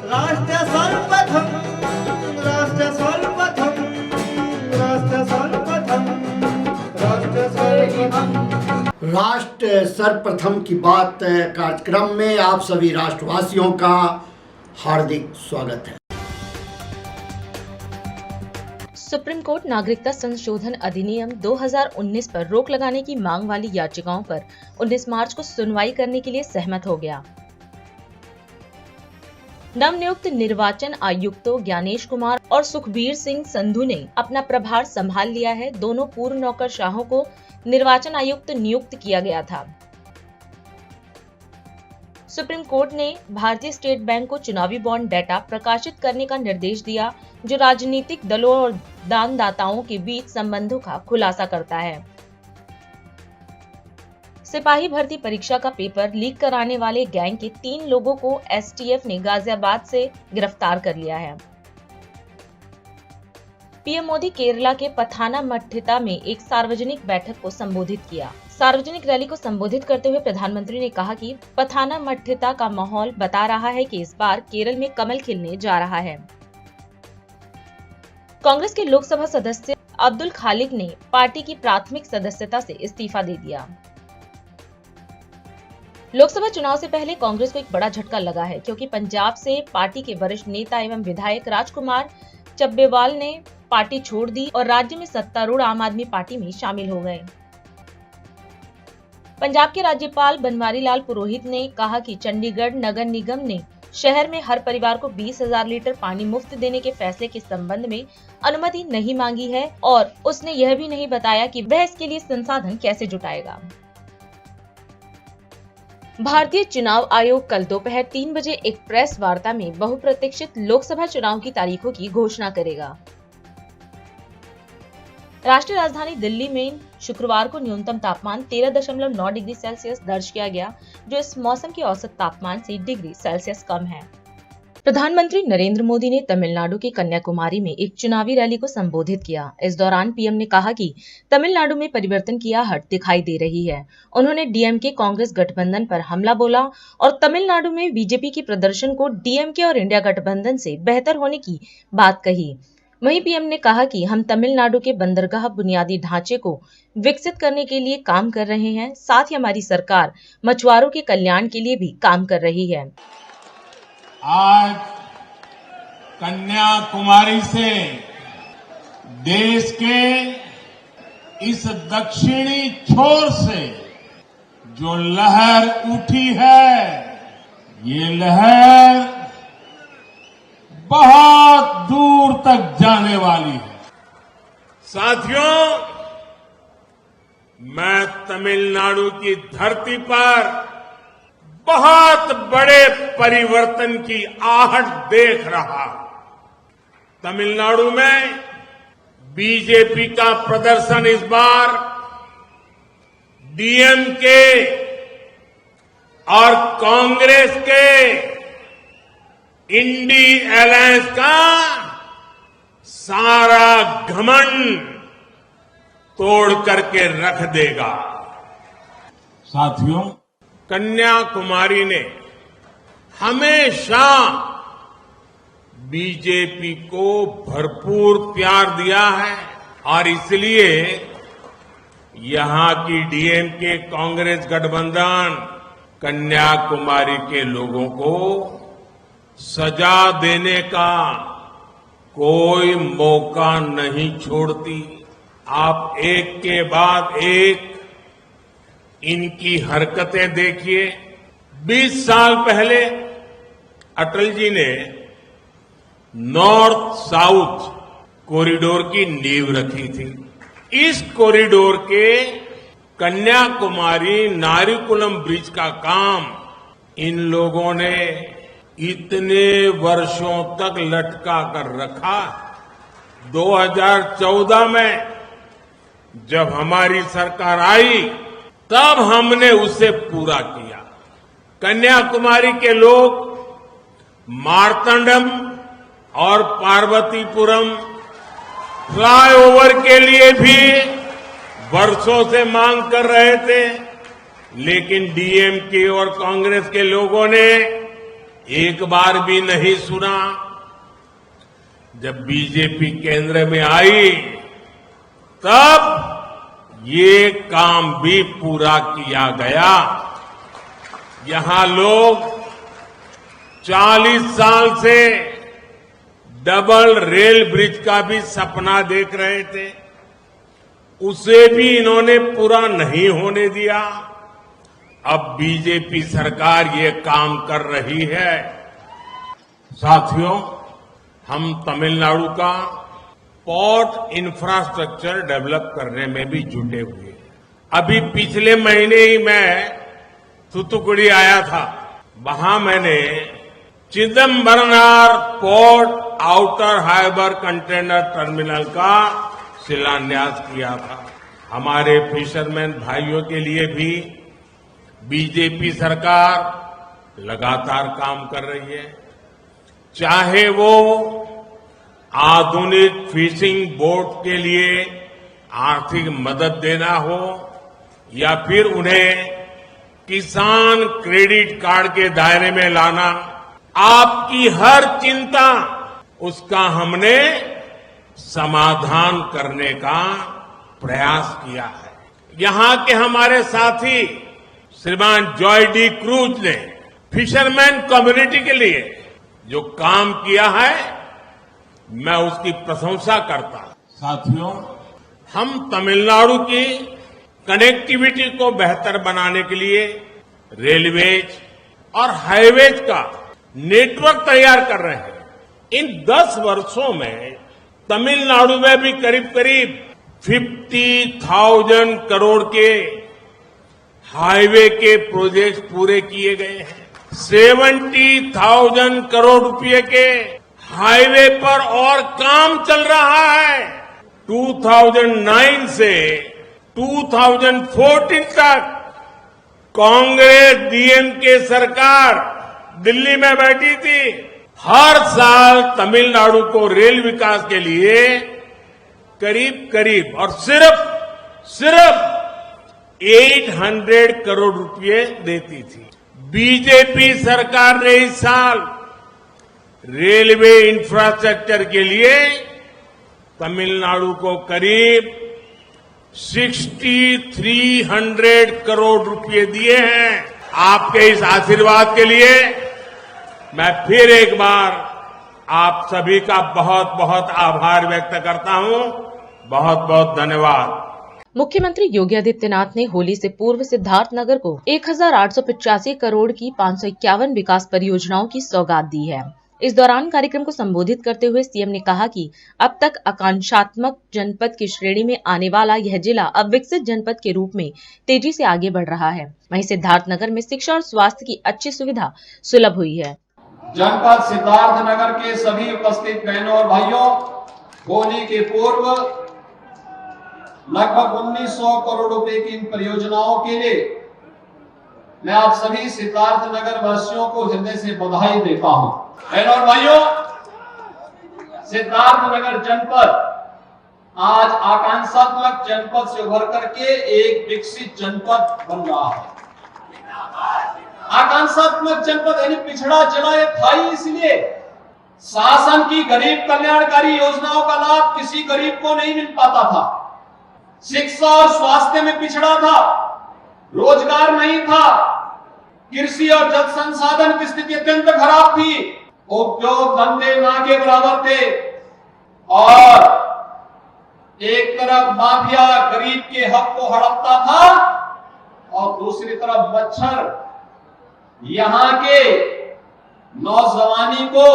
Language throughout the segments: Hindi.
राष्ट्र सर्वप्रथम, राष्ट्र सर्वप्रथम, राष्ट्र सर्वप्रथम, राष्ट्र सर्वप्रथम। राष्ट्र सर्वप्रथम की बात कार्यक्रम में आप सभी राष्ट्रवासियों का हार्दिक स्वागत है। सुप्रीम कोर्ट नागरिकता संशोधन अधिनियम 2019 पर रोक लगाने की मांग वाली याचिकाओं पर 19 मार्च को सुनवाई करने के लिए सहमत हो गया। नवनियुक्त निर्वाचन आयुक्तों ज्ञानेश कुमार और सुखबीर सिंह संधू ने अपना प्रभार संभाल लिया है। दोनों पूर्व नौकरशाहों को निर्वाचन आयुक्त नियुक्त किया गया था। सुप्रीम कोर्ट ने भारतीय स्टेट बैंक को चुनावी बॉन्ड डेटा प्रकाशित करने का निर्देश दिया, जो राजनीतिक दलों और दानदाताओं के बीच संबंधों का खुलासा करता है। सिपाही भर्ती परीक्षा का पेपर लीक कराने वाले गैंग के 3 लोगों को एसटीएफ ने गाजियाबाद से गिरफ्तार कर लिया है। पीएम मोदी केरला के पथानामथिट्टा में एक सार्वजनिक बैठक को संबोधित किया। सार्वजनिक रैली को संबोधित करते हुए प्रधानमंत्री ने कहा कि पथानामथिट्टा का माहौल बता रहा है कि इस बार केरल में कमल खिलने जा रहा है। कांग्रेस के लोकसभा सदस्य अब्दुल खालिक ने पार्टी की प्राथमिक सदस्यता से इस्तीफा दे दिया। लोकसभा चुनाव से पहले कांग्रेस को एक बड़ा झटका लगा है, क्योंकि पंजाब से पार्टी के वरिष्ठ नेता एवं विधायक राजकुमार चब्बेवाल ने पार्टी छोड़ दी और राज्य में सत्तारूढ़ आम आदमी पार्टी में शामिल हो गए। पंजाब के राज्यपाल बनवारी लाल पुरोहित ने कहा कि चंडीगढ़ नगर निगम ने शहर में हर परिवार को 20,000 लीटर पानी मुफ्त देने के फैसले के संबंध में अनुमति नहीं मांगी है और उसने यह भी नहीं बताया कि वह इसके लिए संसाधन कैसे जुटाएगा। भारतीय चुनाव आयोग कल दोपहर 3 बजे एक प्रेस वार्ता में बहुप्रतीक्षित लोकसभा चुनाव की तारीखों की घोषणा करेगा। राष्ट्रीय राजधानी दिल्ली में शुक्रवार को न्यूनतम तापमान 13.9 डिग्री सेल्सियस दर्ज किया गया, जो इस मौसम के औसत तापमान से डिग्री सेल्सियस कम है। प्रधानमंत्री नरेंद्र मोदी ने तमिलनाडु के कन्याकुमारी में एक चुनावी रैली को संबोधित किया। इस दौरान पीएम ने कहा कि तमिलनाडु में परिवर्तन की आहट दिखाई दे रही है। उन्होंने डीएमके कांग्रेस गठबंधन पर हमला बोला और तमिलनाडु में बीजेपी के प्रदर्शन को डीएमके और इंडिया गठबंधन से बेहतर होने की बात कही। वहीं पीएम ने कहा कि हम तमिलनाडु के बंदरगाह बुनियादी ढांचे को विकसित करने के लिए काम कर रहे हैं। साथ ही हमारी सरकार मछुआरों के कल्याण के लिए भी काम कर रही है। आज कन्याकुमारी से देश के इस दक्षिणी छोर से जो लहर उठी है, ये लहर बहुत दूर तक जाने वाली है। साथियों, मैं तमिलनाडु की धरती पर बहुत बड़े परिवर्तन की आहट देख रहा। तमिलनाडु में बीजेपी का प्रदर्शन इस बार डीएमके और कांग्रेस के इंडी अलायंस का सारा घमंड तोड़ करके रख देगा। साथियों, कन्याकुमारी ने हमेशा बीजेपी को भरपूर प्यार दिया है और इसलिए यहां की डीएमके कांग्रेस गठबंधन कन्याकुमारी के लोगों को सजा देने का कोई मौका नहीं छोड़ती। आप एक के बाद एक इनकी हरकतें देखिए। 20 साल पहले अटल जी ने नॉर्थ साउथ कॉरिडोर की नींव रखी थी। इस कॉरिडोर के कन्याकुमारी नारिकुलम ब्रिज का काम इन लोगों ने इतने वर्षों तक लटका कर रखा। 2014 में जब हमारी सरकार आई, तब हमने उसे पूरा किया। कन्याकुमारी के लोग मार्तंडम और पार्वतीपुरम फ्लाईओवर के लिए भी वर्षों से मांग कर रहे थे, लेकिन डीएमके और कांग्रेस के लोगों ने एक बार भी नहीं सुना। जब बीजेपी केंद्र में आई तब ये काम भी पूरा किया गया। यहां लोग 40 साल से डबल रेल ब्रिज का भी सपना देख रहे थे, उसे भी इन्होंने पूरा नहीं होने दिया। अब बीजेपी सरकार ये काम कर रही है। साथियों, हम तमिलनाडु का पोर्ट इंफ्रास्ट्रक्चर डेवलप करने में भी जुटे हुए हैं। अभी पिछले महीने ही मैं थूथुकुडी आया था। वहां मैंने Chidambaranar port outer harbour container terminal का शिलान्यास किया था। हमारे फिशरमैन भाइयों के लिए भी बीजेपी सरकार लगातार काम कर रही है। चाहे वो आधुनिक फिशिंग बोट के लिए आर्थिक मदद देना हो या फिर उन्हें किसान क्रेडिट कार्ड के दायरे में लाना, आपकी हर चिंता उसका हमने समाधान करने का प्रयास किया है। यहां के हमारे साथी श्रीमान जॉय डी क्रूज ने फिशरमैन कम्युनिटी के लिए जो काम किया है, मैं उसकी प्रशंसा करता हूं। साथियों, हम तमिलनाडु की कनेक्टिविटी को बेहतर बनाने के लिए रेलवेज और हाईवेज का नेटवर्क तैयार कर रहे हैं। इन 10 वर्षों में तमिलनाडु में भी करीब करीब 50,000 करोड़ के हाईवे के प्रोजेक्ट पूरे किए गए हैं। 70,000 करोड़ रुपए के हाईवे पर और काम चल रहा है। 2009 से 2014 तक कांग्रेस डीएमके सरकार दिल्ली में बैठी थी। हर साल तमिलनाडु को रेल विकास के लिए करीब और सिर्फ 800 करोड़ रुपए देती थी। बीजेपी सरकार ने इस साल रेलवे इंफ्रास्ट्रक्चर के लिए तमिलनाडु को करीब 6,300 करोड़ रुपए दिए हैं। आपके इस आशीर्वाद के लिए मैं फिर एक बार आप सभी का बहुत बहुत आभार व्यक्त करता हूं। बहुत बहुत धन्यवाद। मुख्यमंत्री योगी आदित्यनाथ ने होली से पूर्व सिद्धार्थनगर को 1,885 करोड़ की 551 विकास परियोजनाओं की सौगात दी है। इस दौरान कार्यक्रम को संबोधित करते हुए सीएम ने कहा कि अब तक आकांक्षात्मक जनपद की श्रेणी में आने वाला यह जिला अब विकसित जनपद के रूप में तेजी से आगे बढ़ रहा है। वहीं सिद्धार्थनगर में शिक्षा और स्वास्थ्य की अच्छी सुविधा सुलभ हुई है। जनपद सिद्धार्थनगर के सभी उपस्थित बहनों और भाइयों, होली के पूर्व लगभग 1900 करोड़ रुपए की इन परियोजनाओं के लिए मैं आप सभी सिद्धार्थनगर वासियों को हृदय से बधाई देता हूं। बहनों और भाइयों, सिद्धार्थनगर जनपद आज आकांक्षात्मक जनपद से उभर करके एक विकसित जनपद बन रहा है। आकांक्षात्मक जनपद यानी पिछड़ा जिला ये था ही इसलिए शासन की गरीब कल्याणकारी योजनाओं का लाभ किसी गरीब को नहीं मिल पाता था। शिक्षा और स्वास्थ्य में पिछड़ा था, रोजगार नहीं था, कृषि और जल संसाधन की स्थिति अत्यंत खराब थी, उद्योग धंधे ना के बराबर थे और एक तरफ माफिया गरीब के हक को हड़पता था और दूसरी तरफ मच्छर यहां के नौजवानी को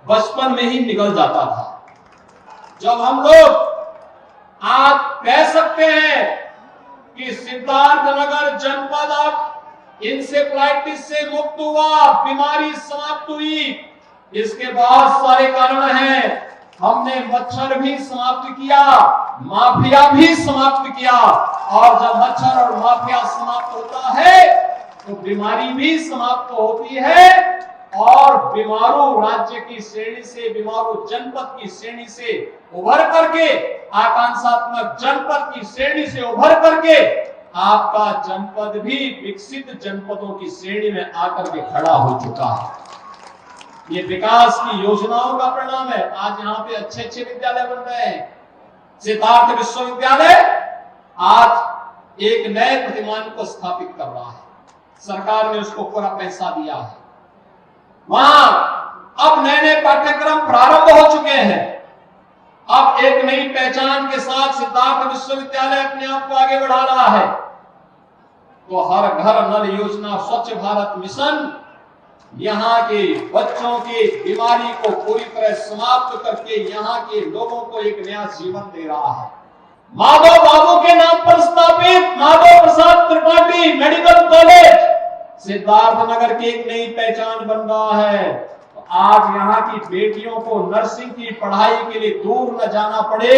बचपन में ही निकल जाता था। जब हम लोग आज कह सकते हैं कि सिद्धार्थनगर जनपद अब इंसेफ्लाइटिस से मुक्त हुआ, बीमारी समाप्त हुई, इसके बहुत सारे कारण हैं। हमने मच्छर भी समाप्त किया, माफिया भी समाप्त किया और जब मच्छर और माफिया समाप्त होता है तो बीमारी भी समाप्त होती है और बीमारू राज्य की श्रेणी से, बीमारू जनपद की श्रेणी से उभर करके, आकांक्षात्मक जनपद की श्रेणी से उभर करके आपका जनपद भी विकसित जनपदों की श्रेणी में आकर के खड़ा हो चुका है। ये विकास की योजनाओं का परिणाम है। आज यहाँ पे अच्छे अच्छे विद्यालय बन रहे हैं। सिद्धार्थ विश्वविद्यालय आज एक नए प्रतिमान को स्थापित कर रहा है। सरकार ने उसको पूरा पैसा दिया है। वहां अब नए नए पाठ्यक्रम प्रारंभ हो चुके हैं। अब एक नई पहचान के साथ सिद्धार्थ विश्वविद्यालय अपने आप को आगे बढ़ा रहा है। तो हर घर नल योजना, स्वच्छ भारत मिशन यहाँ के बच्चों की बीमारी को पूरी तरह समाप्त करके यहाँ के लोगों को एक नया जीवन दे रहा है। माधव बाबू के नाम पर स्थापित माधव प्रसाद त्रिपाठी मेडिकल कॉलेज सिद्धार्थनगर की एक नई पहचान बन रहा है। तो आज यहाँ की बेटियों को नर्सिंग की पढ़ाई के लिए दूर न जाना पड़े,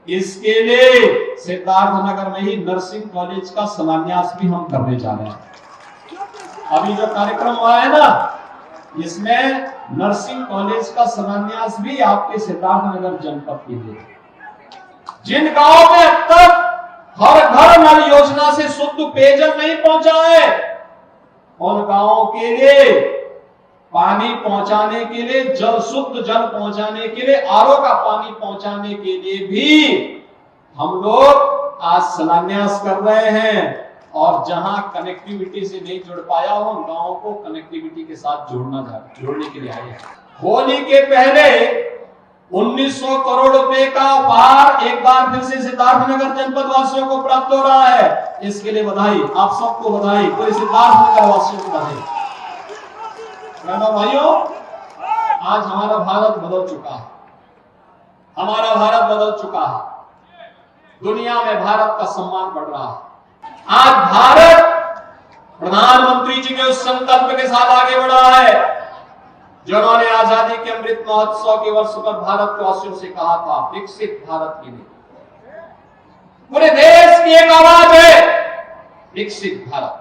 इसके लिए सिद्धार्थनगर में ही नर्सिंग कॉलेज का शिलान्यास भी हम करने जा रहे हैं। अभी जो कार्यक्रम हुआ है ना, इसमें नर्सिंग कॉलेज का शिलान्यास भी आपके सिद्धार्थनगर जनपद के लिए। जिन गांवों में अब तक हर घर नल योजना से शुद्ध पेयजल नहीं पहुंचा है, उन गांवों के लिए पानी पहुंचाने के लिए, जल शुद्ध जल पहुंचाने के लिए, आरओ का पानी पहुंचाने के लिए भी हम लोग आज शिलान्यास कर रहे हैं। और जहां कनेक्टिविटी से नहीं जुड़ पाया हो, उन गांवों को कनेक्टिविटी के साथ जोड़ने के लिए आए हैं। होली के पहले 1900 करोड़ रुपए का उपहार एक बार फिर से सिद्धार्थनगर जनपद वासियों को प्राप्त हो रहा है। इसके लिए बधाई, आप सबको बधाई, पूरे सिद्धार्थनगर वासियों को बधाई। भाइयों, आज हमारा भारत बदल चुका है। हमारा भारत बदल चुका है। दुनिया में भारत का सम्मान बढ़ रहा है। आज भारत प्रधानमंत्री जी के उस संकल्प के साथ आगे बढ़ा है जो उन्होंने आजादी के अमृत महोत्सव के वर्ष पर भारत वासियों से कहा था, विकसित भारत के लिए। पूरे देश की एक आवाज है, विकसित भारत।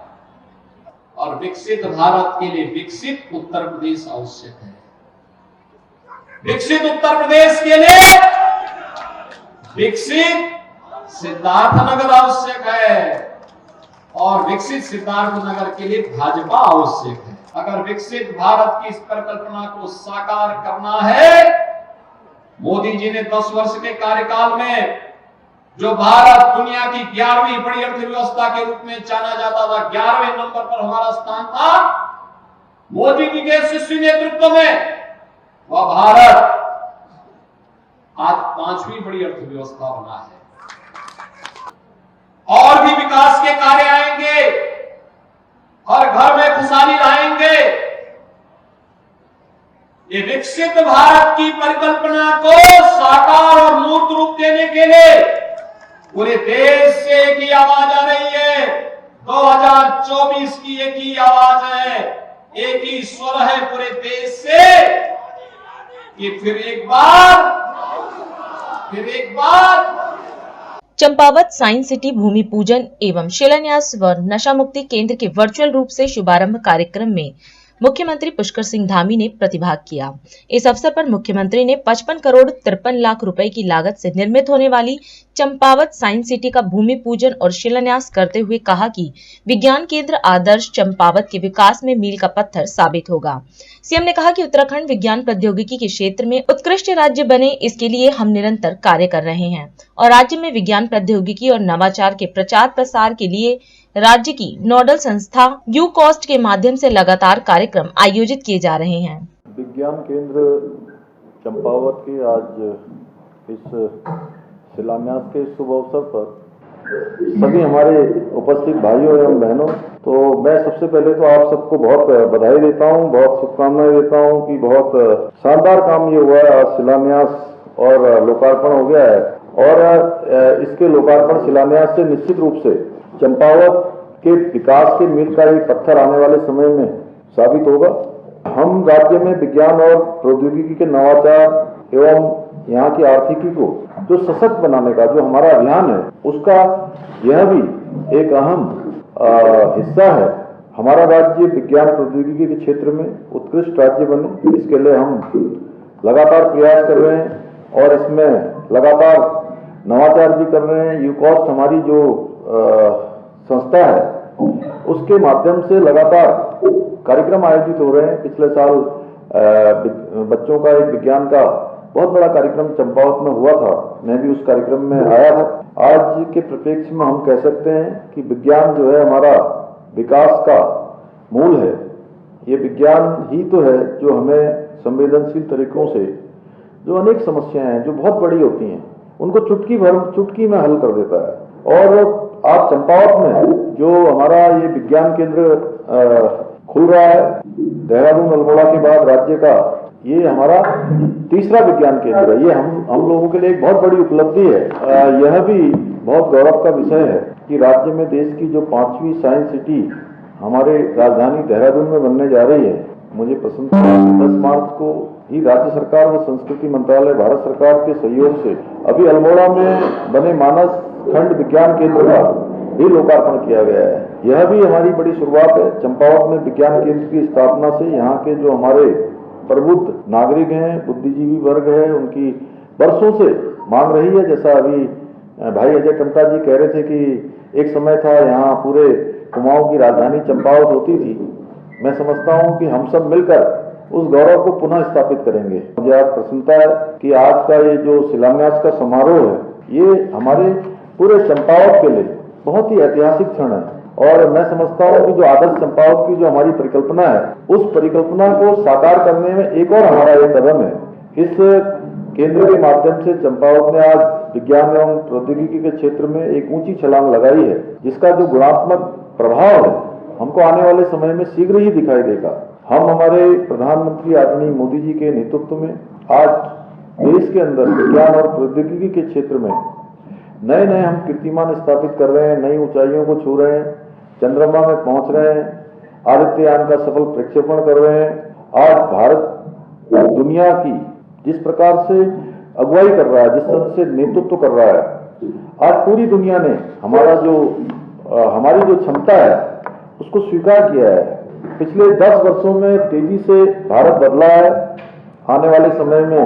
और विकसित भारत के लिए विकसित उत्तर प्रदेश आवश्यक है। विकसित उत्तर प्रदेश के लिए विकसित सिद्धार्थनगर आवश्यक है। और विकसित सिद्धार्थनगर के लिए भाजपा आवश्यक है। अगर विकसित भारत की इस परिकल्पना को साकार करना है, मोदी जी ने 10 वर्ष के कार्यकाल में जो भारत दुनिया की 11वीं बड़ी अर्थव्यवस्था के रूप में जाना जाता था, 11वें नंबर पर हमारा स्थान था, मोदी जी के यशस्वी नेतृत्व में वह भारत आज 5वीं बड़ी अर्थव्यवस्था बना है। और भी विकास के कार्य आएंगे, हर घर में खुशहाली लाएंगे। ये विकसित भारत की परिकल्पना को साकार और मूर्त रूप देने के लिए पूरे देश से एक ही आवाज आ रही है। 2024 की एक ही आवाज है, एक ही स्वर है पूरे देश से कि फिर एक बार चंपावत साइंस सिटी भूमि पूजन एवं शिलान्यास व नशा मुक्ति केंद्र के वर्चुअल रूप से शुभारंभ कार्यक्रम में मुख्यमंत्री पुष्कर सिंह धामी ने प्रतिभाग किया। इस अवसर पर मुख्यमंत्री ने 55 करोड़ 53 लाख रुपए की लागत से निर्मित होने वाली चंपावत साइंस सिटी का भूमि पूजन और शिलान्यास करते हुए कहा कि विज्ञान केंद्र आदर्श चंपावत के विकास में मील का पत्थर साबित होगा। सीएम ने कहा कि उत्तराखंड विज्ञान प्रौद्योगिकी के क्षेत्र में उत्कृष्ट राज्य बने, इसके लिए हम निरंतर कार्य कर रहे हैं और राज्य में विज्ञान प्रौद्योगिकी और नवाचार के प्रचार प्रसार के लिए राज्य की नोडल संस्था यूकॉस्ट के माध्यम से लगातार कार्यक्रम आयोजित किए जा रहे हैं। विज्ञान केंद्र चंपावत के आज इस शिलान्यास के शुभ अवसर पर सभी हमारे उपस्थित भाइयों एवं बहनों, तो मैं सबसे पहले तो आप सबको बहुत बधाई देता हूं, बहुत शुभकामनाएं देता हूं कि बहुत शानदार काम ये हुआ है। आज शिलान्यास और लोकार्पण हो गया है और इसके लोकार्पण शिलान्यास से निश्चित रूप से चंपावत के विकास के मील का एक पत्थर आने वाले समय में साबित होगा। हम राज्य में विज्ञान और प्रौद्योगिकी के नवाचार एवं यहाँ की आर्थिकी को जो सशक्त बनाने का जो हमारा अभियान है, उसका यह भी एक अहम हिस्सा है। हमारा राज्य विज्ञान प्रौद्योगिकी के क्षेत्र में उत्कृष्ट राज्य बने, इसके लिए हम लगातार प्रयास कर रहे हैं और इसमें लगातार नवाचार भी कर रहे हैं। यूकॉस्ट हमारी जो संस्था है उसके माध्यम से लगातार कार्यक्रम आयोजित हो रहे हैं। पिछले साल बच्चों का एक विज्ञान का बहुत बड़ा कार्यक्रम चंपावत में हुआ था, मैं भी उस कार्यक्रम में आया था। आज के परिप्रेक्ष्य में हम कह सकते हैं कि विज्ञान जो है हमारा विकास का मूल है। ये विज्ञान ही तो है जो हमें संवेदनशील तरीकों से जो अनेक समस्याएं हैं जो बहुत बड़ी होती हैं उनको चुटकी में हल कर देता है। और आज चंपावत में जो हमारा ये विज्ञान केंद्र खुल रहा है, देहरादून अल्मोड़ा के बाद राज्य का ये हमारा तीसरा विज्ञान केंद्र है। ये हम लोगों के लिए एक बहुत बड़ी उपलब्धि है। यह भी बहुत गौरव का विषय है कि राज्य में देश की जो 5वीं साइंस सिटी हमारे राजधानी देहरादून में बनने जा रही है। मुझे प्रसन्नता है कि 10 मार्च को ही राज्य सरकार व संस्कृति मंत्रालय भारत सरकार के सहयोग से अभी अल्मोड़ा में बने मानस खंड विज्ञान केंद्र का भी लोकार्पण किया गया है। यह भी हमारी बड़ी शुरुआत है। चंपावत में विज्ञान केंद्र की स्थापना से यहाँ के जो हमारे प्रबुद्ध नागरिक हैं, बुद्धिजीवी वर्ग है, उनकी वर्षों से मांग रही है। जैसा अभी भाई अजय टमटा जी कह रहे थे कि एक समय था यहाँ पूरे कुमाऊं की राजधानी चंपावत होती थी। मैं समझता हूँ कि हम सब मिलकर उस गौरव को पुनः स्थापित करेंगे। मुझे आज प्रसन्नता है कि आज का ये जो शिलान्यास का समारोह है ये हमारे पूरे चंपावत के लिए बहुत ही ऐतिहासिक क्षण है। और मैं समझता हूँ कि जो आदर्श चंपावत की जो हमारी परिकल्पना है उस परिकल्पना को साकार करने में एक और हमारा ये कदम है। इस केंद्र के माध्यम से चंपावत ने आज विज्ञान एवं प्रौद्योगिकी के क्षेत्र में एक ऊंची छलांग लगाई है, जिसका जो गुणात्मक प्रभाव है हमको आने वाले समय में शीघ्र ही दिखाई देगा। हम हमारे प्रधानमंत्री आदरणीय मोदी जी के नेतृत्व में आज देश के अंदर विज्ञान और प्रौद्योगिकी के क्षेत्र में नए नए हम कीर्तिमान स्थापित कर रहे हैं, नई ऊंचाइयों को छू रहे हैं, चंद्रमा में पहुंच रहे हैं, आदित्ययान का सफल प्रक्षेपण कर रहे हैं। आज भारत दुनिया की जिस प्रकार से अगुवाई कर रहा है, जिस तरह से नेतृत्व कर रहा है, आज पूरी दुनिया ने हमारी जो क्षमता है उसको स्वीकार किया है। पिछले 10 वर्षों में तेजी से भारत बदला है। आने वाले समय में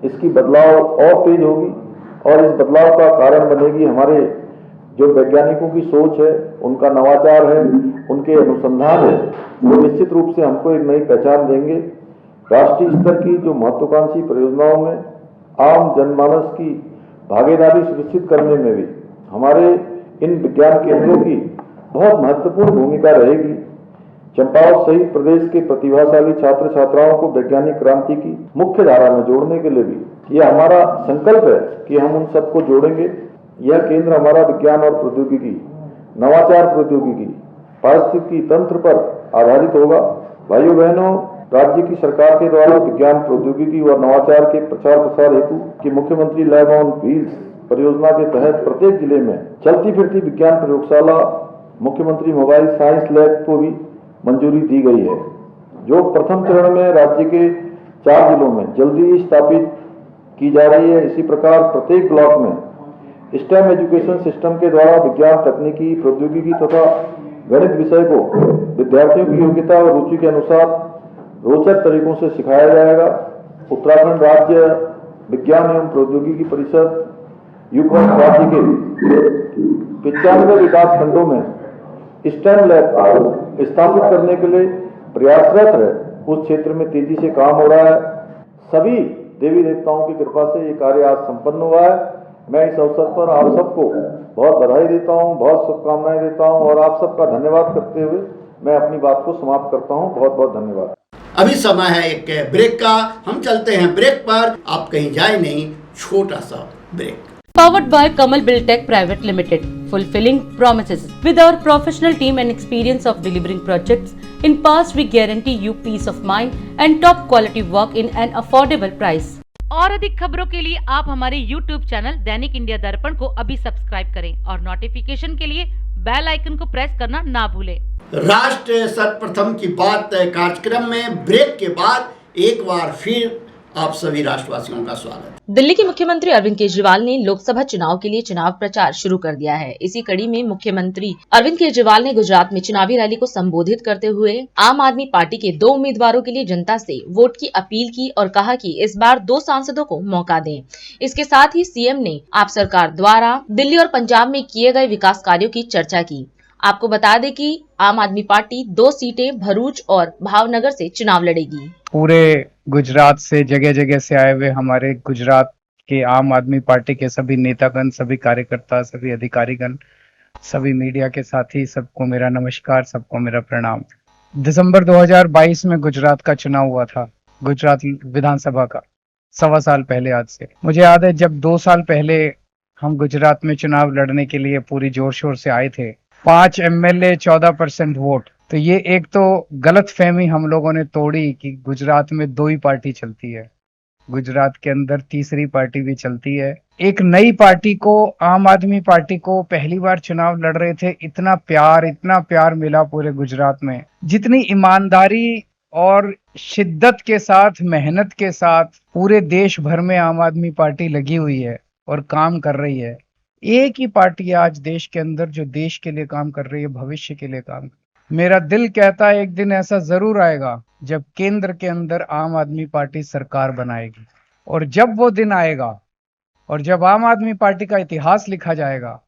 इसकी बदलाव और तेज होगी और इस बदलाव का कारण बनेगी हमारे जो वैज्ञानिकों की सोच है, उनका नवाचार है, उनके अनुसंधान है, वो निश्चित रूप से हमको एक नई पहचान देंगे। राष्ट्रीय स्तर की जो महत्वाकांक्षी परियोजनाओं में आम जनमानस की भागीदारी सुनिश्चित करने में भी हमारे इन विज्ञान केंद्रों की बहुत महत्वपूर्ण भूमिका रहेगी। चंपावत सहित प्रदेश के प्रतिभाशाली छात्र छात्राओं को वैज्ञानिक क्रांति की मुख्य धारा में जोड़ने के लिए भी यह हमारा संकल्प है कि हम उन सबको जोड़ेंगे। यह केंद्र हमारा विज्ञान और प्रौद्योगिकी, नवाचार प्रौद्योगिकी, पारिस्थितिकी तंत्र पर आधारित होगा। भाइयों बहनों, राज्य की सरकार के द्वारा विज्ञान प्रौद्योगिकी और नवाचार के प्रचार प्रसार हेतु की मुख्यमंत्री लैब ऑन व्हील्स परियोजना के तहत प्रत्येक जिले में चलती फिरती विज्ञान प्रयोगशाला, मुख्यमंत्री मोबाइल साइंस लैब को भी मंजूरी दी गई है, जो प्रथम चरण में राज्य के 4 जिलों में जल्दी ही स्थापित की जा रही है। इसी प्रकार प्रत्येक ब्लॉक में स्टेम एजुकेशन सिस्टम के द्वारा विज्ञान, तकनीकी, प्रौद्योगिकी तथा गणित विषय को विद्यार्थियों की योग्यता और रुचि के अनुसार रोचक तरीकों से सिखाया जाएगा। उत्तराखंड राज्य विज्ञान एवं प्रौद्योगिकी परिषद यूपी राज्य के 95 विकास खंडों में स्टेम लैब स्थापित करने के लिए प्रयासरत है। उस क्षेत्र में तेजी से काम हो रहा है। सभी देवी देवताओं की कृपा से ये कार्य आज संपन्न हुआ है। मैं इस अवसर पर आप सबको बहुत बधाई देता हूँ, बहुत शुभकामनाएं देता हूँ और आप सबका धन्यवाद करते हुए मैं अपनी बात को समाप्त करता हूँ। बहुत बहुत धन्यवाद। अभी समय है एक ब्रेक का, हम चलते हैं ब्रेक पर। आप कहीं जाए नहीं, छोटा सा break. Powered by Kamal Buildtech Private Limited, fulfilling promises. With our professional team and experience of delivering projects, in past we guarantee you peace of mind and top quality work in an affordable price. और अधिक खबरों के लिए आप हमारे YouTube चैनल दैनिक इंडिया दर्पण को अभी सब्सक्राइब करें और नोटिफिकेशन के लिए बेल आइकन को प्रेस करना ना भूलें। राष्ट्र सर्वप्रथम की बात कार्यक्रम में ब्रेक के बाद एक बार फिर आप सभी राष्ट्रवासियों का स्वागत है। दिल्ली के मुख्यमंत्री अरविंद केजरीवाल ने लोकसभा चुनाव के लिए चुनाव प्रचार शुरू कर दिया है। इसी कड़ी में मुख्यमंत्री अरविंद केजरीवाल ने गुजरात में चुनावी रैली को संबोधित करते हुए आम आदमी पार्टी के 2 उम्मीदवारों के लिए जनता से वोट की अपील की और कहा कि इस बार 2 सांसदों को मौका दें। इसके साथ ही सीएम ने आप सरकार द्वारा दिल्ली और पंजाब में किए गए विकास कार्यों की चर्चा की। आपको बता दें कि आम आदमी पार्टी 2 सीटें भरूच और भावनगर से चुनाव लड़ेगी। पूरे गुजरात से जगह जगह से आए हुए हमारे गुजरात के आम आदमी पार्टी के सभी नेतागण, सभी कार्यकर्ता, सभी अधिकारीगण, सभी मीडिया के साथी, सबको मेरा नमस्कार, सबको मेरा प्रणाम। दिसंबर 2022 में गुजरात का चुनाव हुआ था, गुजरात विधानसभा का, 1.25 साल पहले आज से। मुझे याद है जब 2 साल पहले हम गुजरात में चुनाव लड़ने के लिए पूरी जोर शोर से आए थे, 5 MLA 14% वोट। तो ये एक तो गलत फहमी हम लोगों ने तोड़ी कि गुजरात में 2 ही पार्टी चलती है, गुजरात के अंदर तीसरी पार्टी भी चलती है। एक नई पार्टी को, आम आदमी पार्टी को पहली बार चुनाव लड़ रहे थे, इतना प्यार मिला पूरे गुजरात में। जितनी ईमानदारी और शिद्दत के साथ, मेहनत के साथ पूरे देश भर में आम आदमी पार्टी लगी हुई है और काम कर रही है। एक ही पार्टी आज देश के अंदर जो देश के लिए काम कर रही है, भविष्य के लिए काम। मेरा दिल कहता है एक दिन ऐसा जरूर आएगा जब केंद्र के अंदर आम आदमी पार्टी सरकार बनाएगी, और जब वो दिन आएगा और जब आम आदमी पार्टी का इतिहास लिखा जाएगा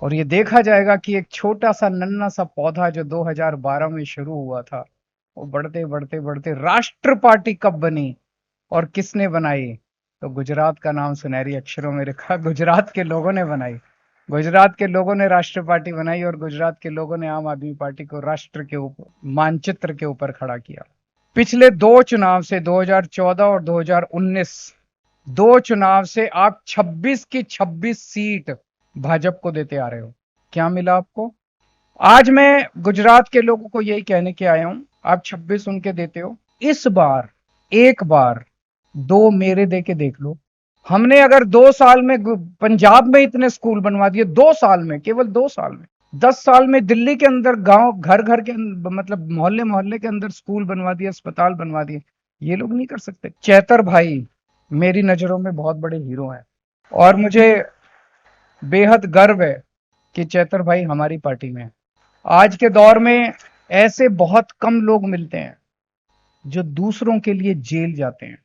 और ये देखा जाएगा कि एक छोटा सा नन्हा सा पौधा जो 2012 में शुरू हुआ था, वो बढ़ते बढ़ते बढ़ते राष्ट्र पार्टी कब बनी और किसने बनाई, तो गुजरात का नाम सुनहरी अक्षरों में लिखा, गुजरात के लोगों ने बनाई। गुजरात के लोगों ने राष्ट्र पार्टी बनाई और गुजरात के लोगों ने आम आदमी पार्टी को राष्ट्र के ऊपर, मानचित्र के ऊपर खड़ा किया। पिछले 2 चुनाव से, 2014 और 2019, 2 चुनाव से आप 26 की 26 सीट भाजपा को देते आ रहे हो। क्या मिला आपको? आज मैं गुजरात के लोगों को यही कहने के आया हूं, आप 26 उनके देते हो, इस बार एक बार 2 मेरे दे के देख लो। हमने अगर 2 साल में पंजाब में इतने स्कूल बनवा दिए, 2 साल में, केवल 2 साल में, 10 साल में दिल्ली के अंदर गांव, घर घर के मतलब मोहल्ले मोहल्ले के अंदर स्कूल बनवा दिए, अस्पताल बनवा दिए, ये लोग नहीं कर सकते। चैतर भाई मेरी नजरों में बहुत बड़े हीरो हैं और मुझे बेहद गर्व है कि चैतर भाई हमारी पार्टी में। आज के दौर में ऐसे बहुत कम लोग मिलते हैं जो दूसरों के लिए जेल जाते हैं,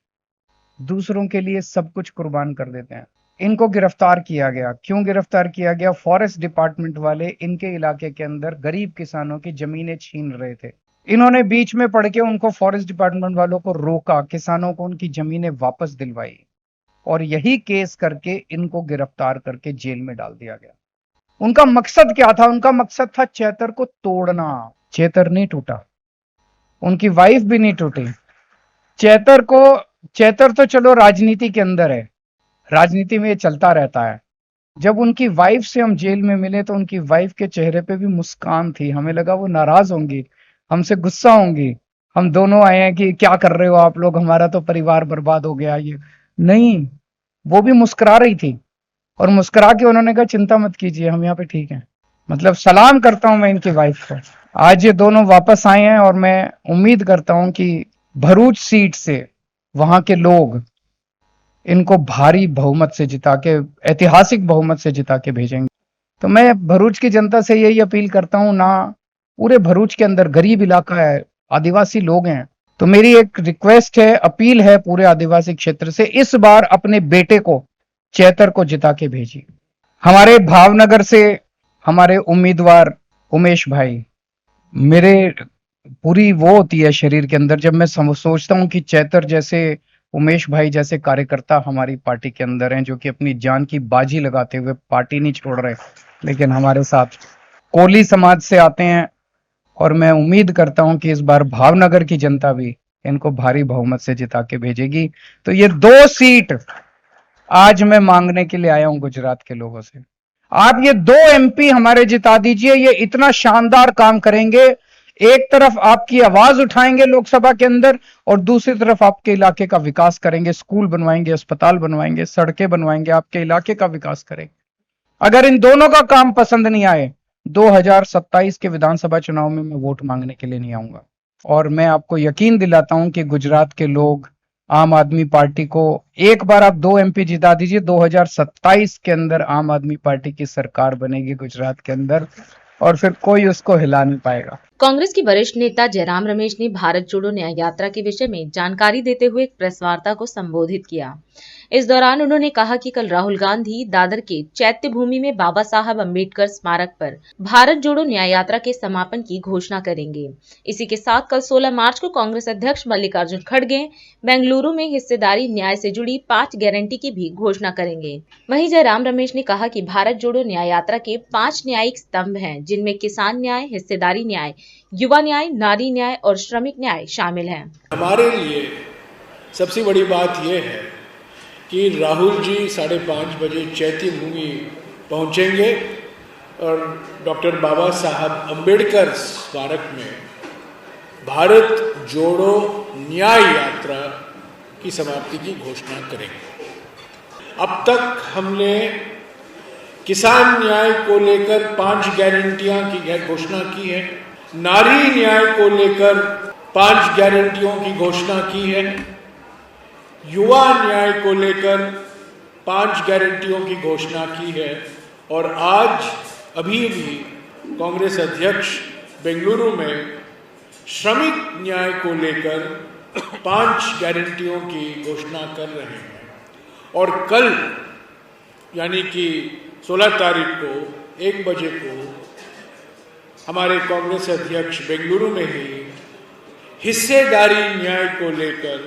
दूसरों के लिए सब कुछ कुर्बान कर देते हैं। इनको गिरफ्तार किया गया। क्यों गिरफ्तार किया गया? फॉरेस्ट डिपार्टमेंट वाले इनके इलाके के अंदर गरीब किसानों की जमीनें छीन रहे थे। इन्होंने बीच में पड़ के उनको, फॉरेस्ट डिपार्टमेंट वालों को रोका, किसानों को उनकी जमीनें वापस दिलवाई और यही केस करके इनको गिरफ्तार करके जेल में डाल दिया गया। उनका मकसद क्या था? उनका मकसद था चैतर को तोड़ना। चैतर नहीं टूटा, उनकी वाइफ भी नहीं टूटी। चैतर तो चलो राजनीति के अंदर है, राजनीति में ये चलता रहता है। जब उनकी वाइफ से हम जेल में मिले तो उनकी वाइफ के चेहरे पे भी मुस्कान थी। हमें लगा वो नाराज होंगी, हमसे गुस्सा होंगी। हम दोनों आए हैं कि क्या कर रहे हो आप लोग, हमारा तो परिवार बर्बाद हो गया। ये नहीं, वो भी मुस्कुरा रही थी और मुस्कुरा के उन्होंने कहा चिंता मत कीजिए, हम यहाँ पे ठीक हैं। मतलब सलाम करता हूं मैं इनकी वाइफ को। आज ये दोनों वापस आए हैं और मैं उम्मीद करता हूं कि भरूच सीट से वहां के लोग इनको भारी बहुमत से जिता के, ऐतिहासिक बहुमत से जिता के भेजेंगे। तो मैं भरूच की जनता से यही अपील करता हूं, ना पूरे भरूच के अंदर गरीब इलाका है, आदिवासी लोग हैं, तो मेरी एक रिक्वेस्ट है, अपील है पूरे आदिवासी क्षेत्र से, इस बार अपने बेटे को, चैतर को जिता के भेजिए। हमारे भावनगर से हमारे उम्मीदवार उमेश भाई, मेरे पूरी वो होती है शरीर के अंदर जब मैं सोचता हूं कि चैतर जैसे, उमेश भाई जैसे कार्यकर्ता हमारी पार्टी के अंदर हैं, जो कि अपनी जान की बाजी लगाते हुए पार्टी नहीं छोड़ रहे, लेकिन हमारे साथ कोली समाज से आते हैं। और मैं उम्मीद करता हूं कि इस बार भावनगर की जनता भी इनको भारी बहुमत से जिता के भेजेगी। तो ये 2 सीट आज मैं मांगने के लिए आया हूं गुजरात के लोगों से। आप ये 2 MP हमारे जिता दीजिए, ये इतना शानदार काम करेंगे। एक तरफ आपकी आवाज उठाएंगे लोकसभा के अंदर और दूसरी तरफ आपके इलाके का विकास करेंगे, स्कूल बनवाएंगे, अस्पताल बनवाएंगे, सड़कें बनवाएंगे, आपके इलाके का विकास करेंगे। अगर इन दोनों का काम पसंद नहीं आए, 2027 के विधानसभा चुनाव में मैं वोट मांगने के लिए नहीं आऊंगा। और मैं आपको यकीन दिलाता हूं कि गुजरात के लोग आम आदमी पार्टी को एक बार आप 2 MP जिता दीजिए, 2027 के अंदर आम आदमी पार्टी की सरकार बनेगी गुजरात के अंदर और फिर कोई उसको हिला नहीं पाएगा। कांग्रेस के वरिष्ठ नेता जयराम रमेश ने भारत जोड़ो न्याय यात्रा के विषय में जानकारी देते हुए एक प्रेस वार्ता को संबोधित किया। इस दौरान उन्होंने कहा कि कल राहुल गांधी दादर के चैत्य भूमि में बाबा साहब अम्बेडकर स्मारक पर भारत जोड़ो न्याय यात्रा के समापन की घोषणा करेंगे। इसी के साथ कल 16 मार्च को कांग्रेस अध्यक्ष मल्लिकार्जुन खड़गे बेंगलुरु में हिस्सेदारी न्याय से जुड़ी 5 गारंटी की भी घोषणा करेंगे। वहीं जयराम रमेश ने कहा कि भारत जोड़ो न्याय यात्रा के 5 न्यायिक स्तंभ हैं, जिनमें किसान न्याय, हिस्सेदारी न्याय, युवा न्याय, नारी न्याय और श्रमिक न्याय शामिल हैं। हमारे लिए सबसे बड़ी बात यह है कि राहुल जी 5:30 बजे चैत्य भूमि पहुंचेंगे और डॉक्टर बाबा साहब अम्बेडकर स्मारक में भारत जोड़ो न्याय यात्रा की समाप्ति की घोषणा करेंगे। अब तक हमने किसान न्याय को लेकर 5 गारंटियां की घोषणा की है, नारी न्याय को लेकर 5 गारंटियों की घोषणा की है, युवा न्याय को लेकर 5 गारंटियों की घोषणा की है और आज अभी भी कांग्रेस अध्यक्ष बेंगलुरु में श्रमिक न्याय को लेकर 5 गारंटियों की घोषणा कर रहे हैं। और कल यानी कि 16 तारीख को 1 बजे को हमारे कांग्रेस अध्यक्ष बेंगलुरु में ही हिस्सेदारी न्याय को लेकर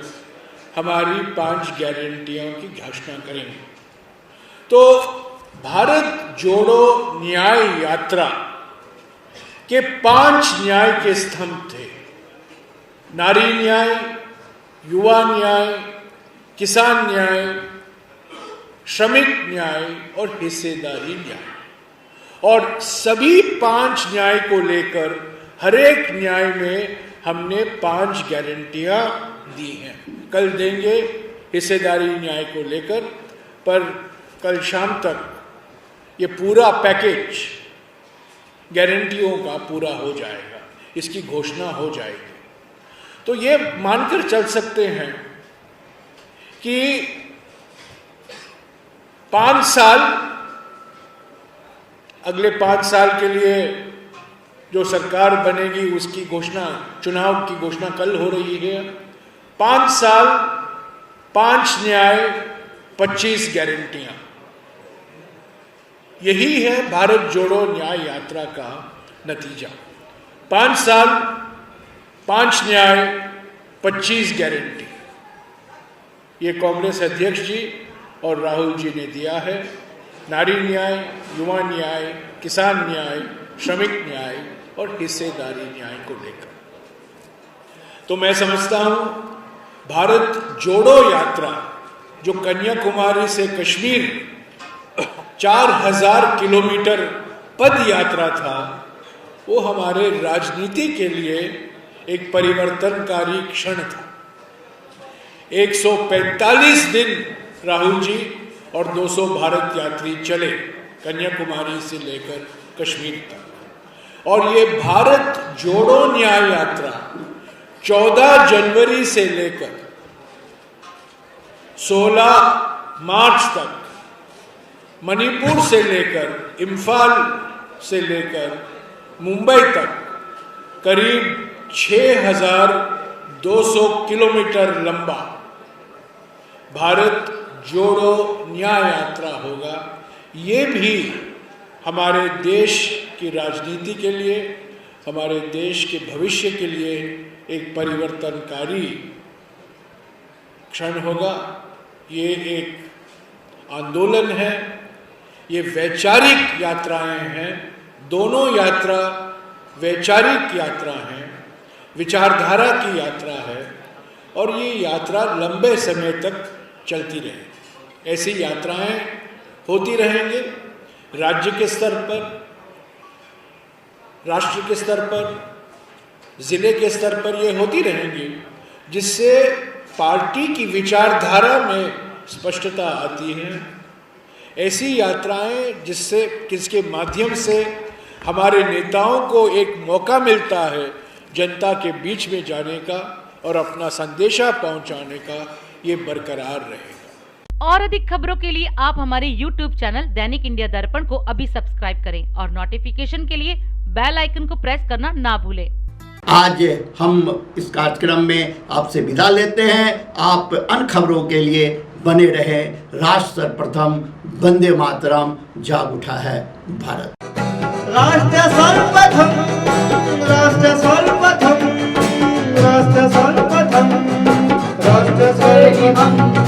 हमारी 5 गारंटियों की घोषणा करेंगे। तो भारत जोड़ो न्याय यात्रा के 5 न्याय के स्तंभ थे, नारी न्याय, युवा न्याय, किसान न्याय, श्रमिक न्याय और हिस्सेदारी न्याय। और सभी 5 न्याय को लेकर हर एक न्याय में हमने 5 गारंटियां दी हैं। कल देंगे हिस्सेदारी न्याय को लेकर, पर कल शाम तक ये पूरा पैकेज गारंटियों का पूरा हो जाएगा, इसकी घोषणा हो जाएगी। तो ये मानकर चल सकते हैं कि 5 साल, अगले 5 साल के लिए जो सरकार बनेगी उसकी घोषणा, चुनाव की घोषणा कल हो रही है। 5 साल, 5 न्याय, 25 गारंटियां, यही है भारत जोड़ो न्याय यात्रा का नतीजा। 5 साल, 5 न्याय, 25 गारंटी, ये कांग्रेस अध्यक्ष जी और राहुल जी ने दिया है। नारी न्याय, युवा न्याय, किसान न्याय, श्रमिक न्याय और हिस्सेदारी न्याय को लेकर। तो मैं समझता हूं भारत जोड़ो यात्रा जो कन्याकुमारी से कश्मीर 4000 किलोमीटर पद यात्रा था, वो हमारे राजनीति के लिए एक परिवर्तनकारी क्षण था। 145 दिन राहुल जी और 200 भारत यात्री चले कन्याकुमारी से लेकर कश्मीर तक। और ये भारत जोड़ो न्याय यात्रा 14 जनवरी से लेकर 16 मार्च तक मणिपुर से लेकर इम्फाल से लेकर मुंबई तक करीब 6200 किलोमीटर लंबा भारत जोड़ो न्याय यात्रा होगा। ये भी हमारे देश की राजनीति के लिए, हमारे देश के भविष्य के लिए एक परिवर्तनकारी क्षण होगा। ये एक आंदोलन है, ये वैचारिक यात्राएं हैं। दोनों यात्रा वैचारिक यात्रा है, विचारधारा की यात्रा है और ये यात्रा लंबे समय तक चलती रहेगी। ऐसी यात्राएं होती रहेंगे राज्य के स्तर पर, राष्ट्र के स्तर पर, जिले के स्तर पर, ये होती रहेंगी, जिससे पार्टी की विचारधारा में स्पष्टता आती है। ऐसी यात्राएं जिसके माध्यम से हमारे नेताओं को एक मौका मिलता है जनता के बीच में जाने का और अपना संदेशा पहुंचाने का, ये बरकरार रहेगा। और अधिक खबरों के लिए आप हमारे YouTube चैनल दैनिक इंडिया दर्पण को अभी सब्सक्राइब करें और नोटिफिकेशन के लिए बेल आइकन को प्रेस करना ना भूलें। आज हम इस कार्यक्रम में आपसे विदा लेते हैं। आप अन्य खबरों के लिए बने रहे। राष्ट्र सर्वप्रथम, वंदे मातरम, जाग उठा है भारत। राष्ट्र सर्वप्रथम, राष्ट्र सर्वप्रथम, राष्ट्र सर्वप्रथम, राष्ट्र सर्वप्रथम।